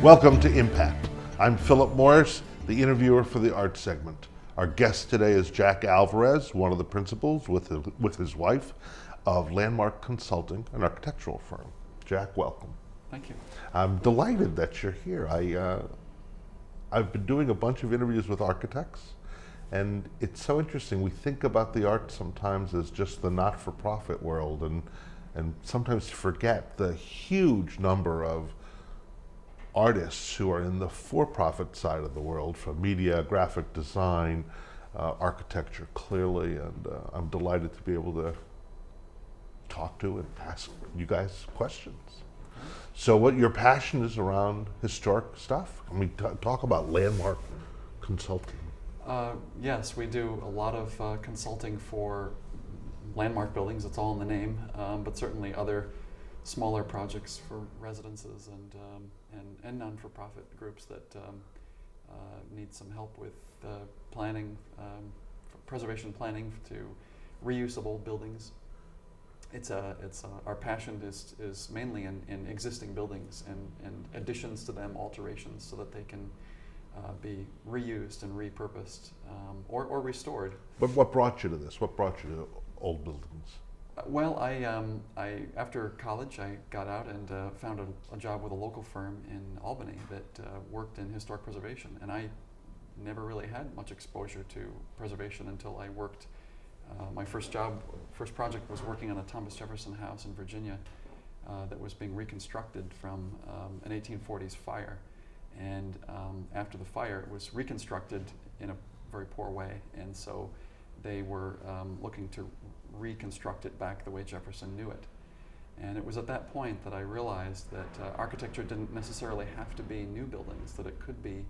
Welcome to Impact. I'm Philip Morris, the interviewer for the art segment. Our guest today is Jack Alvarez, one of the principals with his wife of Landmark Consulting, an architectural firm. Jack, welcome. Thank you. I'm delighted that you're here. I've been doing a bunch of interviews with architects, and it's so interesting. We think about the art sometimes as just the not-for-profit world, and sometimes forget the huge number of artists who are in the for-profit side of the world, from media, graphic design, architecture, clearly, and I'm delighted to be able to talk to and ask you guys questions. So what your passion is around historic stuff? I mean, talk about Landmark Consulting. Yes, we do a lot of consulting for landmark buildings, it's all in the name, but certainly other smaller projects for residences and non-for-profit groups that need some help with planning, preservation planning to reuse of old buildings. Our passion is mainly in existing buildings and additions to them, alterations, so that they can be reused and repurposed or restored. But what brought you to this? What brought you to old buildings? Well, I after college I got out and found a job with a local firm in Albany that worked in historic preservation, and I never really had much exposure to preservation until I worked. My first project was working on a Thomas Jefferson house in Virginia that was being reconstructed from an 1840s fire, and after the fire it was reconstructed in a very poor way, and so they were looking to reconstruct it back the way Jefferson knew it. And it was at that point that I realized that architecture didn't necessarily have to be new buildings, that it could be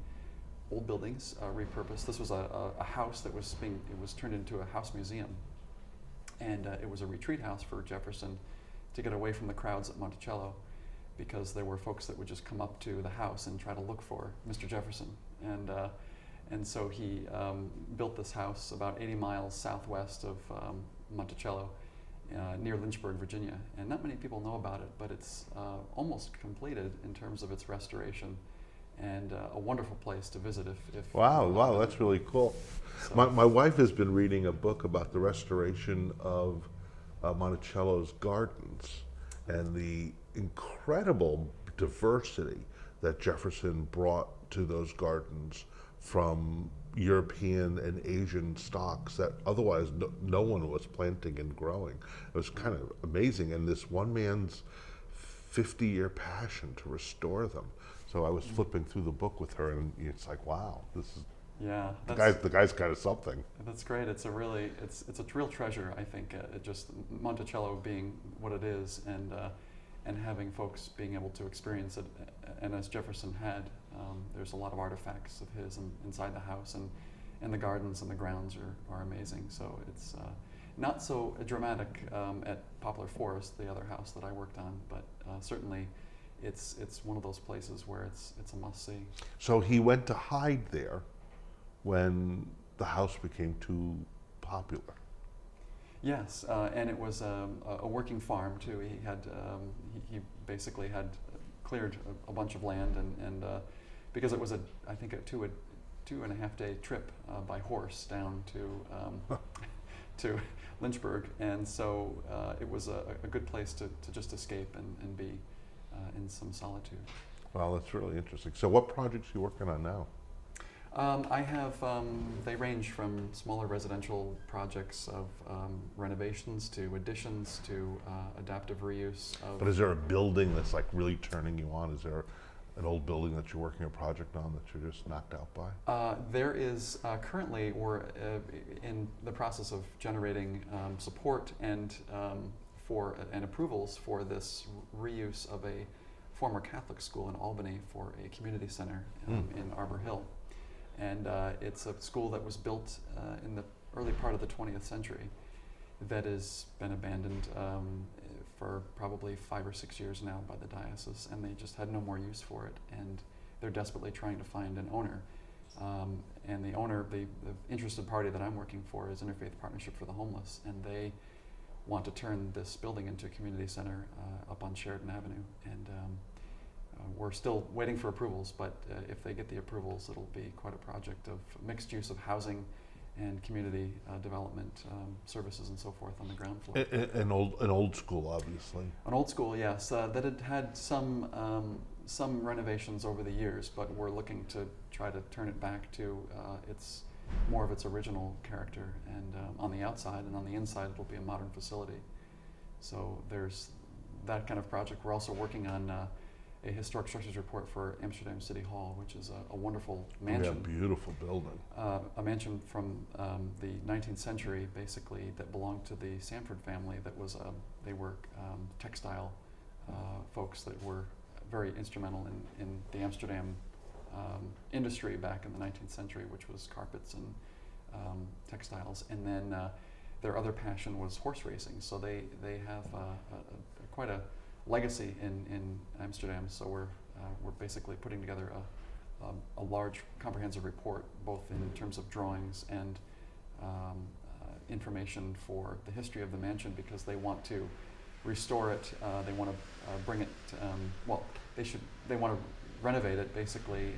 old buildings repurposed. This was a house that was turned into a house museum, and it was a retreat house for Jefferson to get away from the crowds at Monticello, because there were folks that would just come up to the house and try to look for Mr. Jefferson. And so he built this house about 80 miles southwest of Monticello, near Lynchburg, Virginia. And not many people know about it, but it's almost completed in terms of its restoration, and a wonderful place to visit if Wow, that's really cool. So, my wife has been reading a book about the restoration of Monticello's gardens and the incredible diversity that Jefferson brought to those gardens from European and Asian stocks that otherwise no one was planting and growing. It was kind of amazing, and this one man's 50-year passion to restore them. So I was flipping through the book with her, and it's like, wow, this is the guy's kind of something. That's great. It's a real treasure, I think. Just Monticello being what it is, and having folks being able to experience it, and as Jefferson had, there's a lot of artifacts of his inside the house, and the gardens and the grounds are amazing. So it's not so dramatic at Poplar Forest, the other house that I worked on, but certainly it's one of those places where it's a must-see. So he went to hide there when the house became too popular. Yes, and it was a working farm too. He had he basically had cleared a bunch of land, and because it was I think a 2.5 day trip by horse down to Lynchburg, and so it was a good place to just escape and be in some solitude. Well, that's really interesting. So what projects are you working on now? I have, they range from smaller residential projects of renovations to additions to adaptive reuse. But is there a building that's like really turning you on? Is there an old building that you're working a project on that you're just knocked out by? There is currently, we're in the process of generating support and approvals for this reuse of a former Catholic school in Albany for a community center in Arbor Hill. And it's a school that was built in the early part of the 20th century that has been abandoned for probably 5 or 6 years now by the diocese, and they just had no more use for it, and they're desperately trying to find an owner. And the owner, the interested party that I'm working for, is Interfaith Partnership for the Homeless, and they want to turn this building into a community center up on Sheridan Avenue. And we're still waiting for approvals, but if they get the approvals, it'll be quite a project of mixed use of housing and community development services and so forth on the ground floor. An old school, obviously. An old school, yes, that had had some renovations over the years, but we're looking to try to turn it back to its more of its original character. And on the outside and on the inside, it'll be a modern facility. So there's that kind of project. We're also working on a historic structures report for Amsterdam City Hall, which is a wonderful mansion. Yeah, beautiful building. A mansion from the 19th century, basically, that belonged to the Sanford family. That was they were textile folks that were very instrumental in the Amsterdam industry back in the 19th century, which was carpets and textiles. And then their other passion was horse racing. So they have quite a legacy in Amsterdam. So we're basically putting together a large comprehensive report, both in terms of drawings and information for the history of the mansion, because they want to restore it. They want to bring it. They want to renovate it basically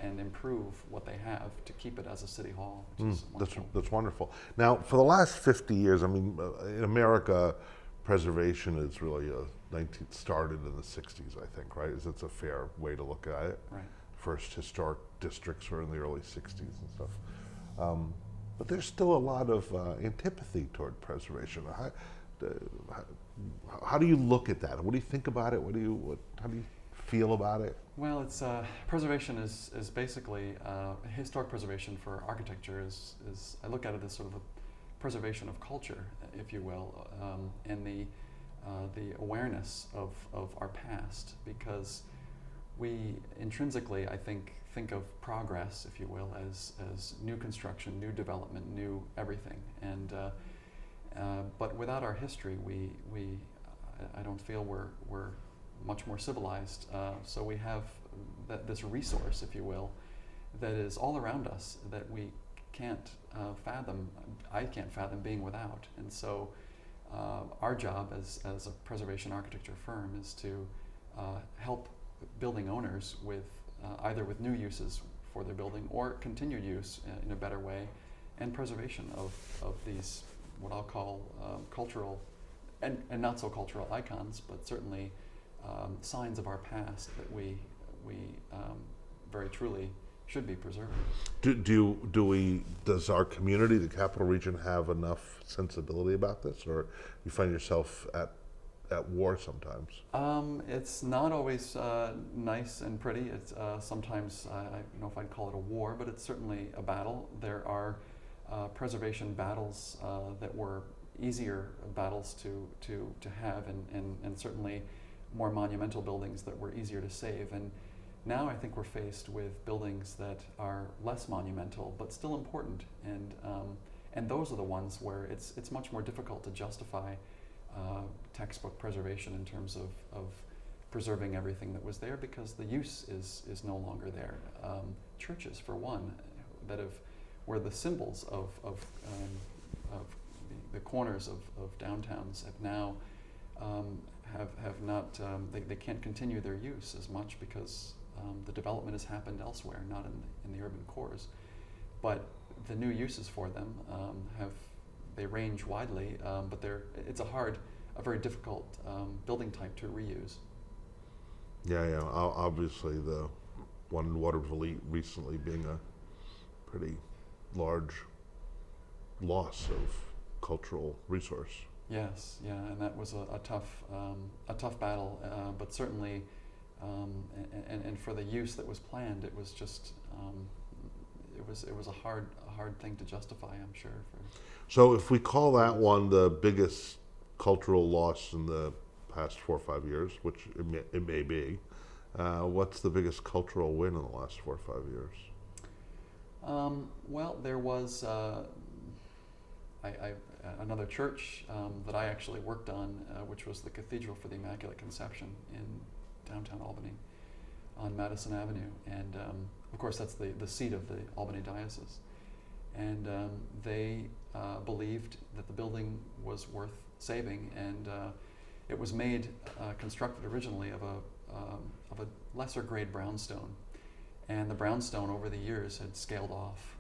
and improve what they have to keep it as a city hall. Which is wonderful. That's wonderful. Now, for the last 50 years, I mean, in America, preservation is really started in the 60s, I think, right? It's a fair way to look at it. Right. First historic districts were in the early 60s and stuff. But there's still a lot of antipathy toward preservation. How do you look at that? What do you think about it? How do you feel about it? Well, it's preservation is basically historic preservation for architecture is I look at it as sort of a preservation of culture, if you will, and the awareness of our past, because we intrinsically, I think of progress, if you will, as new construction, new development, new everything, and but without our history, I don't feel we're much more civilized. So we have this resource, if you will, that is all around us that we can't fathom. I can't fathom being without. And so our job as a preservation architecture firm is to help building owners with either with new uses for their building or continued use in a better way, and preservation of these what I'll call cultural and not so cultural icons, but certainly signs of our past that we very truly should be preserving. Does our community, the Capital Region, have enough sensibility about this, or you find yourself at war sometimes? It's not always nice and pretty. It's sometimes I don't know if I'd call it a war, but it's certainly a battle. There are preservation battles that were easier battles to have, and certainly more monumental buildings that were easier to save. And now I think we're faced with buildings that are less monumental but still important, and those are the ones where it's much more difficult to justify textbook preservation in terms of preserving everything that was there, because the use is no longer there. Churches, for one, that were the symbols of the corners of downtowns have now have not, they can't continue their use as much because the development has happened elsewhere, not in the urban cores. But the new uses for them they range widely, but it's a very difficult building type to reuse. Yeah. Obviously, the one in Waterville recently being a pretty large loss of cultural resource. Yes, yeah, and that was a tough battle, but certainly, and for the use that was planned, it was just it was a hard thing to justify, I'm sure. So if we call that one the biggest cultural loss in the past 4 or 5 years, which it may be, what's the biggest cultural win in the last 4 or 5 years? Well, there was another church that I actually worked on, which was the Cathedral for the Immaculate Conception in downtown Albany on Madison Avenue. And of course, that's the seat of the Albany Diocese. And they believed that the building was worth saving, and it was constructed originally of of a lesser grade brownstone, and the brownstone over the years had scaled off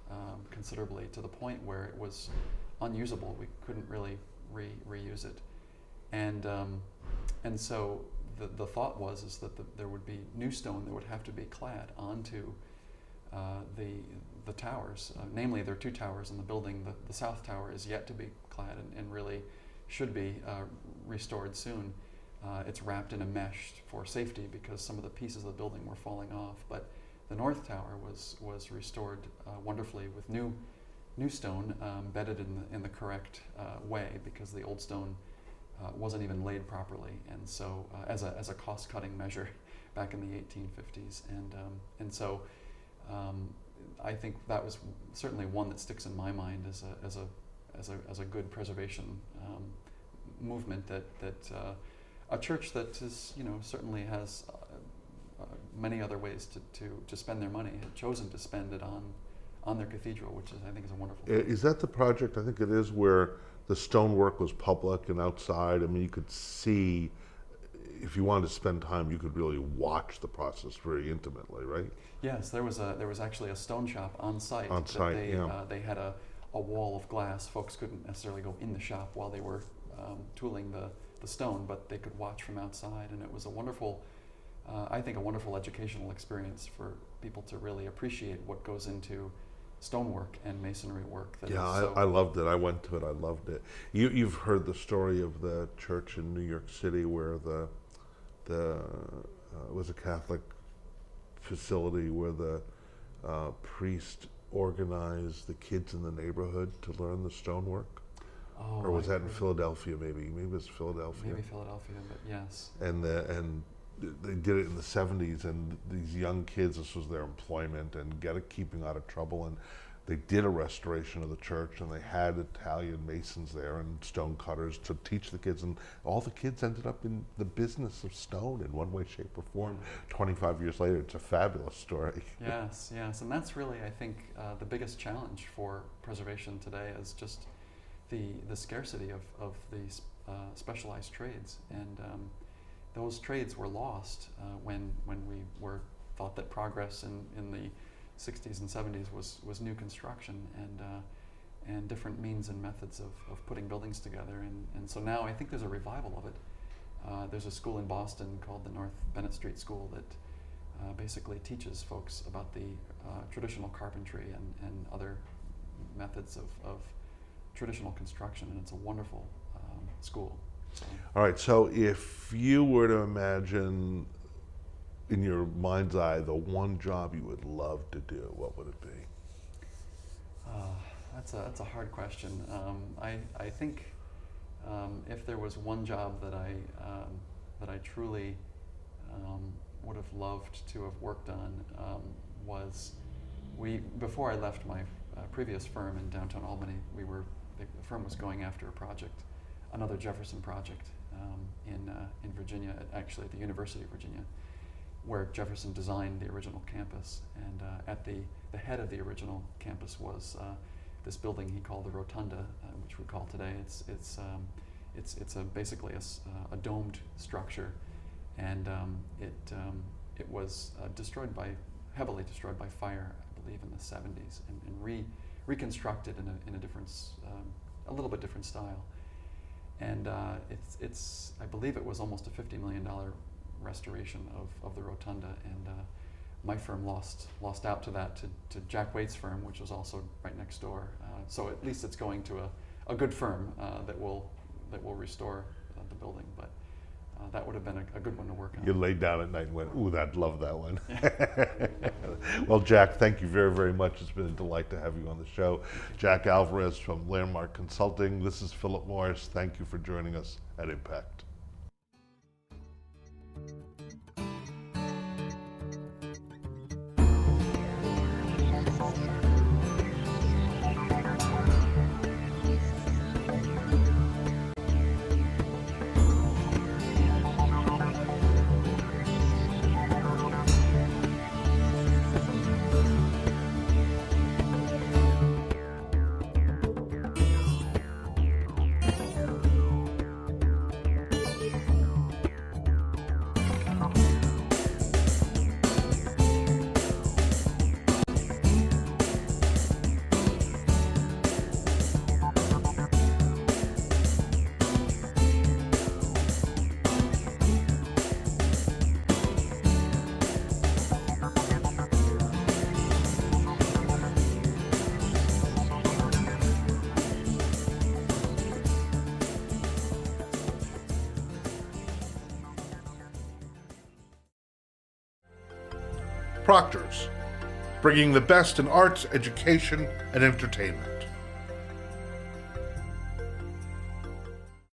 considerably to the point where it was unusable. We couldn't really reuse it, and so the thought was that there would be new stone that would have to be clad onto the towers. Namely, there are two towers in the building. The south tower is yet to be clad and really should be restored soon. It's wrapped in a mesh for safety because some of the pieces of the building were falling off. But the north tower was restored wonderfully with new stone bedded in the correct way, because the old stone wasn't even laid properly. And so as a cost-cutting measure back in the 1850s, and so I think that was certainly one that sticks in my mind as a good preservation movement, that a church that is, certainly has many other ways to spend their money, had chosen to spend it on their cathedral, which I think is a wonderful thing. Is that the project? I think it is, where the stonework was public and outside. I mean, you could see, if you wanted to spend time, you could really watch the process very intimately, right? Yes, there was actually a stone shop on site. On site, They had a wall of glass. Folks couldn't necessarily go in the shop while they were tooling the stone, but they could watch from outside, and it was a wonderful, I think, a wonderful educational experience for people to really appreciate what goes into stonework and masonry work. I loved it. I went to it. I loved it. You've heard the story of the church in New York City where it was a Catholic facility where the priest organized the kids in the neighborhood to learn the stonework. Oh, or was that in Philadelphia? Maybe it was Philadelphia. Maybe Philadelphia, but yes. And they did it in the 70s, and these young kids, this was their employment and keeping out of trouble, and they did a restoration of the church, and they had Italian masons there and stone cutters to teach the kids, and all the kids ended up in the business of stone in one way, shape, or form. 25 years later, it's a fabulous story. Yes, and that's really, I think, the biggest challenge for preservation today is just the scarcity of these specialized trades, and those trades were lost when we were thought that progress in the 60s and 70s was new construction and different means and methods of putting buildings together, and so now I think there's a revival of it. There's a school in Boston called the North Bennett Street School that basically teaches folks about the traditional carpentry and other methods of traditional construction, and it's a wonderful school. So. All right, so if you were to imagine in your mind's eye the one job you would love to do, what would it be? That's a hard question. I think if there was one job that I truly would have loved to have worked on, was before I left my previous firm in downtown Albany, the firm was going after a project, another Jefferson project in Virginia, actually at the University of Virginia, where Jefferson designed the original campus. And at the head of the original campus was this building he called the Rotunda, which we call today. It's basically a domed structure, and it was heavily destroyed by fire, I believe, in the 70s, and reconstructed in a little bit different style. And I believe it was almost a $50 million restoration of the Rotunda, and my firm lost out to that to Jack Waite's firm, which was also right next door. So at least it's going to a good firm that will restore the building. But that would have been a good one to work on. You laid down at night and went, ooh, I'd love that one. Yeah. Well, Jack, thank you very, very much. It's been a delight to have you on the show. Jack Alvarez from Landmark Consulting. This is Philip Morris. Thank you for joining us at Impact. Proctors, bringing the best in arts, education, and entertainment.